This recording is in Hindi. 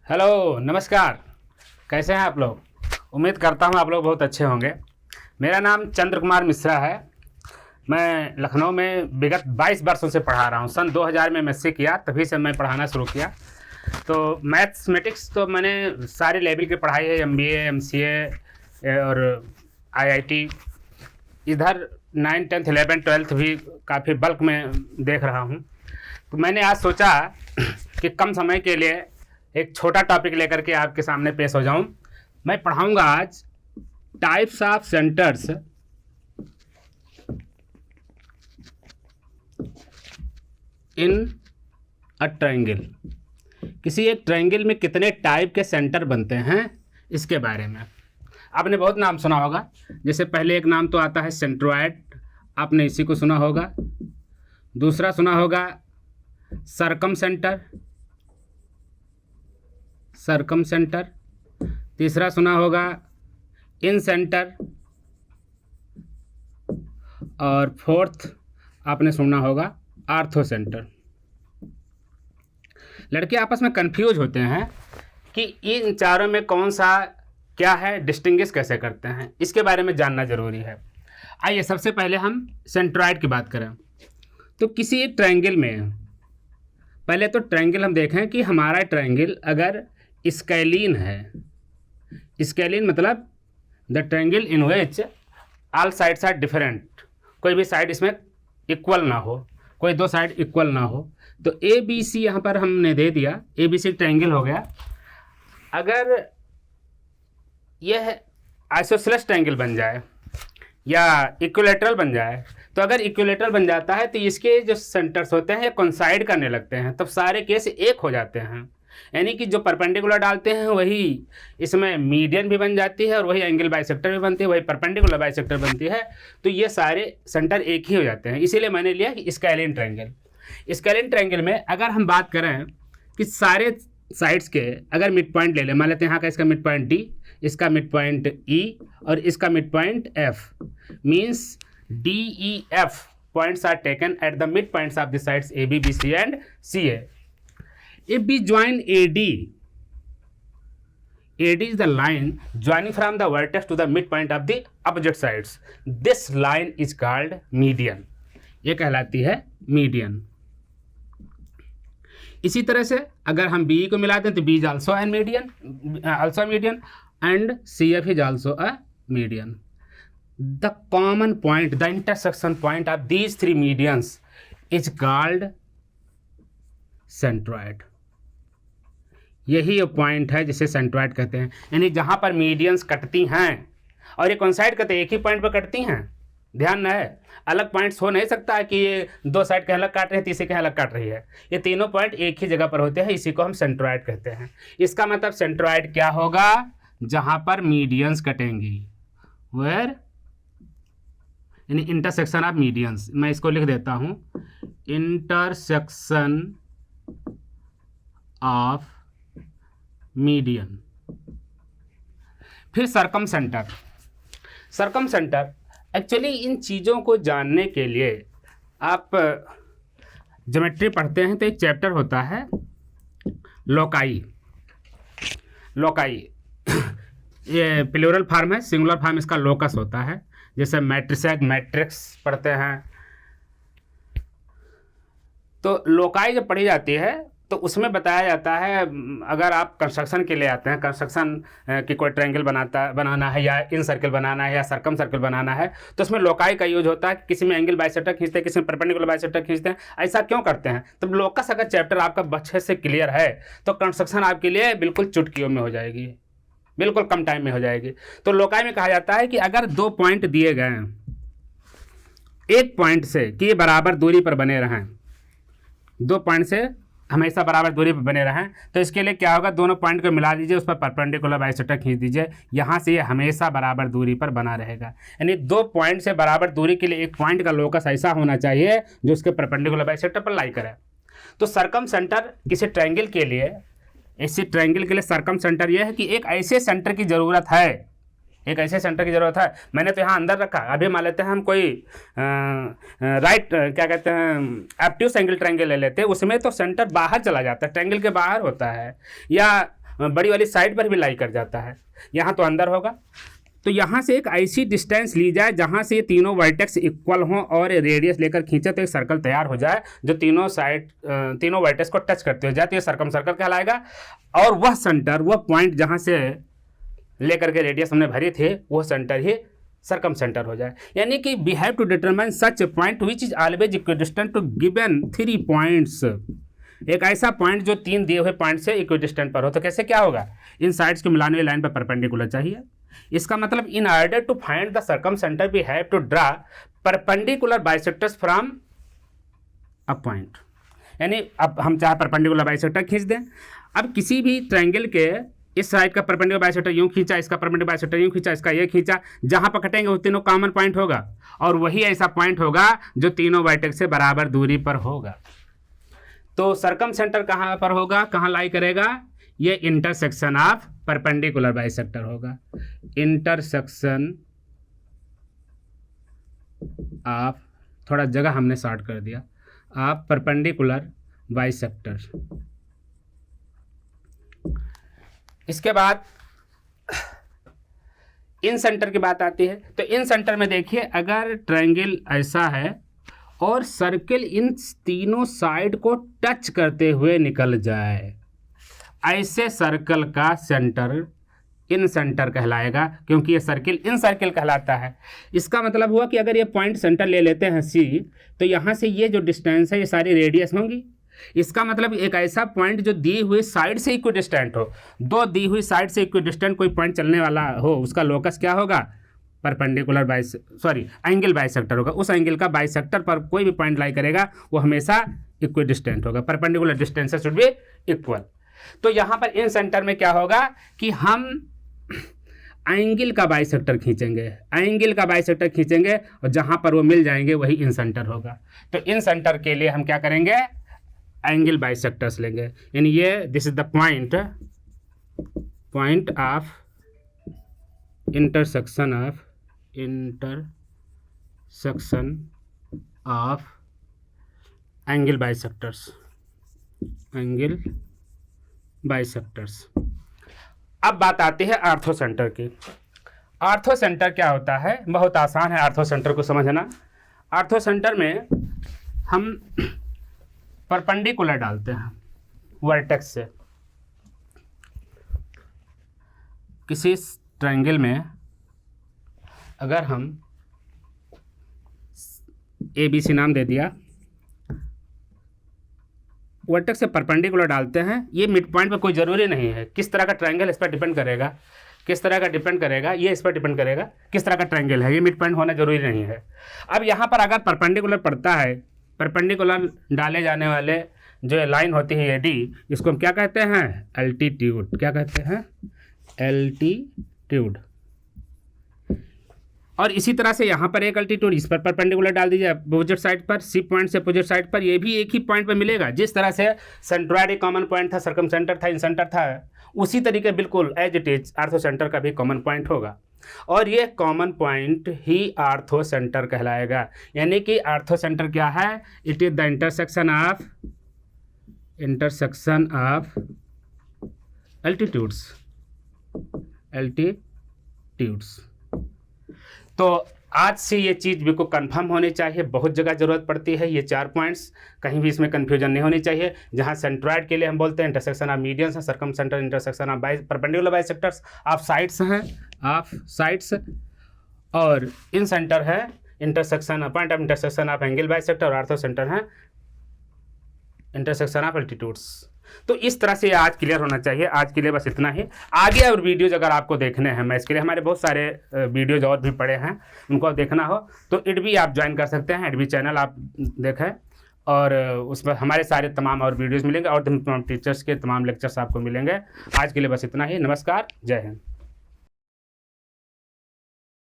हेलो, नमस्कार। कैसे हैं आप लोग? उम्मीद करता हूं आप लोग बहुत अच्छे होंगे। मेरा नाम चंद्र कुमार मिश्रा है। मैं लखनऊ में विगत 22 वर्षों से पढ़ा रहा हूं। सन 2000 में एमएससी किया, तभी से मैं पढ़ाना शुरू किया। तो मैथमेटिक्स तो मैंने सारे लेवल की पढ़ाई है, एमबीए, एमसीए और आईआईटी। इधर 9, 10, 11, 12 भी काफ़ी बल्क में देख रहा हूं। तो मैंने आज सोचा कि कम समय के लिए एक छोटा टॉपिक लेकर के आपके सामने पेश हो जाऊं। मैं पढ़ाऊंगा आज types of centres in a triangle. किसी एक ट्रायंगल में कितने टाइप के सेंटर बनते हैं, इसके बारे में। आपने बहुत नाम सुना होगा। जैसे पहले एक नाम तो आता है सेंट्रोइड, आपने इसी को सुना होगा। दूसरा सुना होगा सर्कम सेंटर। तीसरा सुना होगा इन सेंटर। और फोर्थ आपने सुना होगा आर्थो सेंटर। लड़के आपस में कंफ्यूज होते हैं कि इन चारों में कौन सा क्या है, डिस्टिंग्विश कैसे करते हैं, इसके बारे में जानना ज़रूरी है। आइए सबसे पहले हम सेंट्रॉइड की बात करें। तो किसी एक ट्रायंगल में, पहले तो ट्रायंगल हम देखें कि हमारा ट्रायंगल अगर स्केलीन है। स्केलीन मतलब the triangle in which all sides are different. कोई भी साइड इसमें इक्वल ना हो, कोई दो साइड इक्वल ना हो। तो ए बी सी यहाँ पर हमने दे दिया, ए बी सी ट्रायंगल हो गया। अगर यह आइसोसेलेस ट्रायंगल बन जाए या इक्विलैटरल बन जाए, तो अगर इक्विलैटरल बन जाता है तो इसके जो सेंटर्स होते हैं ये कोइंसाइड करने लगते हैं, तब सारे केस एक हो जाते हैं। यानी कि जो परपेंडिकुलर डालते हैं वही इसमें मीडियन भी बन जाती है और वही एंगल बाइसेक्टर भी बनती है, वही परपेंडिकुलर बाइसेक्टर बनती है। तो ये सारे सेंटर एक ही हो जाते हैं। इसीलिए मैंने लिया कि स्केलीन ट्रायंगल। स्केलीन ट्रायंगल में अगर हम बात करें कि सारे साइड्स के अगर मिड पॉइंट ले लें, मान लेते हैं यहाँ का इसका मिड पॉइंट डी, इसका मिड पॉइंट ई और इसका mid point F, means D E F points are taken at the mid points of the sides A B B C and C A. If we join AD is the line joining from the vertex to the midpoint of the opposite sides. This line is called median. ये कहलाती है मीडियन। इसी तरह से अगर हम BE को मिला दें तो B is also a median and CF is also a median. The common point, the intersection point of these three medians is called centroid. यही वो पॉइंट है जिसे सेंट्रॉइड कहते हैं। यानी जहाँ पर मीडियंस कटती हैं और ये कोइंसाइड करते हैं, एक ही पॉइंट पर कटती हैं। ध्यान न है, अलग पॉइंट्स हो नहीं सकता है कि ये दो साइड के अलग काट रही है, तीसरे के अलग काट रही है। ये तीनों पॉइंट एक ही जगह पर होते हैं, इसी को हम सेंट्रॉइड कहते हैं। इसका मतलब सेंट्रॉइड क्या होगा? जहाँ पर मीडियंस कटेंगी, वेयर यानी इंटरसेक्शन ऑफ मीडियंस। मैं इसको लिख देता हूँ, इंटरसेक्शन ऑफ मीडियन। फिर सर्कम सेंटर। एक्चुअली इन चीज़ों को जानने के लिए आप ज्योमेट्री पढ़ते हैं तो एक चैप्टर होता है लोकाई। ये प्लूरल फॉर्म है, सिंगुलर फॉर्म इसका लोकस होता है। जैसे मैट्रिक्स पढ़ते हैं तो लोकाई जब पढ़ी जाती है तो उसमें बताया जाता है, अगर आप कंस्ट्रक्शन के लिए आते हैं, कंस्ट्रक्शन की कोई ट्रायंगल बनाना है या इन सर्कल बनाना है या सर्कम सर्कल बनाना है, तो उसमें लोकाई का यूज होता है। किसी में एंगल बाइसेक्टर खींचते हैं, किसी में परपेंडिकुलर बाइसेक्टर खींचते हैं। ऐसा क्यों करते हैं? तब लोकस अगर चैप्टर आपका अच्छे से क्लियर है तो कंस्ट्रक्शन आपके लिए बिल्कुल चुटकियों में हो जाएगी, बिल्कुल कम टाइम में हो जाएगी। तो लोकाई में कहा जाता है कि अगर दो पॉइंट दिए गए हैं, एक पॉइंट से कि बराबर दूरी पर बने रहें, दो पॉइंट से हमेशा बराबर दूरी पर बने रहें, तो इसके लिए क्या होगा? दोनों पॉइंट को मिला दीजिए, उस पर परपेंडिकुलर बाइसेक्टर खींच दीजिए, यहाँ से ये हमेशा बराबर दूरी पर बना रहेगा। यानी दो पॉइंट से बराबर दूरी के लिए एक पॉइंट का लोकस ऐसा होना चाहिए जो उसके परपेंडिकुलर बाइसेक्टर पर लाई करे। तो सर्कम सेंटर किसी ट्रायंगल के लिए, इसी ट्रायंगल के लिए सर्कम सेंटर यह है कि एक ऐसे सेंटर की ज़रूरत है एक ऐसे सेंटर की ज़रूरत है। मैंने तो यहाँ अंदर रखा, अभी मान लेते हैं हम कोई राइट क्या कहते हैं एब्ट्यूस एंगल ट्रायंगल ले लेते हैं, उसमें तो सेंटर बाहर चला जाता है, ट्रायंगल के बाहर होता है या बड़ी वाली साइड पर भी लाई कर जाता है, यहाँ तो अंदर होगा। तो यहाँ से एक ऐसी डिस्टेंस ली जाए जहाँ से ये तीनों वर्टेक्स इक्वल हों और रेडियस लेकर खींचे तो एक सर्कल तैयार हो जाए जो तीनों वर्टेक्स को टच करते हो जाए, तो ये सर्कम सर्कल कहलाएगा। और वह सेंटर, वह पॉइंट जहाँ से लेकर के रेडियस हमने भरी थे, वो सेंटर ही सर्कम सेंटर हो जाए। यानी कि we have to determine such a point which is always equidistant to given 3 points. एक ऐसा पॉइंट जो 3 दिए हुए पॉइंट से इक्विडिस्टेंट पर हो। तो कैसे क्या होगा, इन साइड्स को मिलाने वाली लाइन पर परपेंडिकुलर चाहिए। इसका मतलब in order to find the circumcentre we have to draw perpendicular bisectors from a point. यानी अब हम चाहे परपेंडिकुलर बाइसेक्टर खींच दें। अब किसी भी ट्रायंगल के इस साइड का परपेंडिकुलर बाइसेक्टर यूं खींचा, इसका परपेंडिकुलर बाइसेक्टर यूं खींचा, इसका ये खींचा, जहां पर कटेंगे वो तीनों कॉमन पॉइंट होगा और वही ऐसा पॉइंट होगा जो तीनों वर्टेक्स से बराबर दूरी पर होगा। तो सर्कम सेंटर कहाँ पर होगा, कहाँ लाई करेगा, ये इंटरसेक्शन ऑफ परपेंडिकुलर बाइसेक्टर होगा। इंटरसेक्शन ऑफ, थोड़ा जगह हमने शॉर्ट कर दिया, ऑफ परपेंडिकुलर बाइसेक्टर। इसके बाद इन सेंटर की बात आती है। तो इन सेंटर में देखिए, अगर ट्रायंगल ऐसा है और सर्किल इन तीनों साइड को टच करते हुए निकल जाए, ऐसे सर्कल का सेंटर इन सेंटर कहलाएगा, क्योंकि ये सर्किल इन सर्किल कहलाता है। इसका मतलब हुआ कि अगर ये पॉइंट सेंटर ले लेते हैं सी, तो यहाँ से ये जो डिस्टेंस है ये सारी रेडियस होंगी। इसका मतलब एक ऐसा पॉइंट जो दी हुई साइड से इक्विडिस्टेंट हो, 2 दी हुई साइड से इक्विडिस्टेंट कोई पॉइंट चलने वाला हो, उसका लोकस क्या होगा, परपेंडिकुलर एंगल बाइसेक्टर होगा। उस एंगल का बाइसेक्टर पर कोई भी पॉइंट लाई करेगा वो हमेशा इक्विडिस्टेंट होगा, perpendicular distances should be equal. तो यहाँ पर इन सेंटर में क्या होगा कि हम एंगल का बाइसेक्टर खींचेंगे, एंगल का बाइसेक्टर खींचेंगे और जहाँ पर वो मिल जाएंगे वही इन सेंटर होगा। तो इन सेंटर के लिए हम क्या करेंगे, एंगल बाइसेक्टर्स लेंगे। यानी ये this is the point of intersection of angle bisectors, angle bisectors. अब बात आती है आर्थो सेंटर की। आर्थो सेंटर क्या होता है, बहुत आसान है आर्थो सेंटर को समझना। आर्थो सेंटर में हम परपेंडिकुलर डालते हैं वर्टेक्स से। किसी ट्रायंगल में अगर हम ABC नाम दे दिया, वर्टेक्स से परपेंडिकुलर डालते हैं, ये मिड पॉइंट पे कोई ज़रूरी नहीं है किस तरह का ट्रायंगल, इस पर डिपेंड करेगा किस तरह का डिपेंड करेगा, ये इस पर डिपेंड करेगा किस तरह का ट्रायंगल है, ये मिड पॉइंट होना जरूरी नहीं है। अब यहाँ पर अगर परपेंडिकुलर पड़ता है, परपेंडिकुलर डाले जाने वाले जो लाइन होती है AD, इसको हम क्या कहते हैं, एल्टीट्यूड। क्या कहते हैं, एल्टीट्यूड। और इसी तरह से यहाँ पर एक एल्टीट्यूड, इस पर परपेंडिकुलर डाल दीजिए अपोजिट साइड पर, सी पॉइंट से अपोजिट साइड पर, ये भी एक ही पॉइंट पर मिलेगा। जिस तरह से सेंट्रॉइड एक कॉमन पॉइंट था, सर्कम सेंटर था, इन सेंटर था, उसी तरीके बिल्कुल as it is orthocentre का भी कॉमन पॉइंट होगा और ये कॉमन पॉइंट ही आर्थो सेंटर कहलाएगा। यानी कि आर्थो सेंटर क्या है, it is the intersection of altitudes. तो आज से ये चीज़ बिल्कुल कंफर्म होनी चाहिए, बहुत जगह ज़रूरत पड़ती है ये 4 पॉइंट्स, कहीं भी इसमें कन्फ्यूजन नहीं होनी चाहिए। जहाँ सेंट्रॉइड के लिए हम बोलते हैं इंटरसेक्शन ऑफ मीडियंस है, circum centre intersection of perpendicular bisectors of sides हैं, ऑफ साइड्स, और इन सेंटर है intersection point of intersection of angle bisector, और आर्थो सेंटर है इंटरसेक्शन ऑफ एल्टीट्यूड्स। तो इस तरह से आज क्लियर होना चाहिए। आज के लिए बस इतना ही। आगे और वीडियोज़ अगर आपको देखने हैं, मैं इसके लिए हमारे बहुत सारे वीडियोज़ और भी पड़े हैं, उनको देखना हो तो इडवी आप ज्वाइन कर सकते हैं। इडवी चैनल आप देखें और उस पर हमारे सारे तमाम और वीडियोज़ मिलेंगे और तमाम टीचर्स के तमाम लेक्चर्स आपको मिलेंगे। आज के लिए बस इतना ही। नमस्कार, जय हिंद।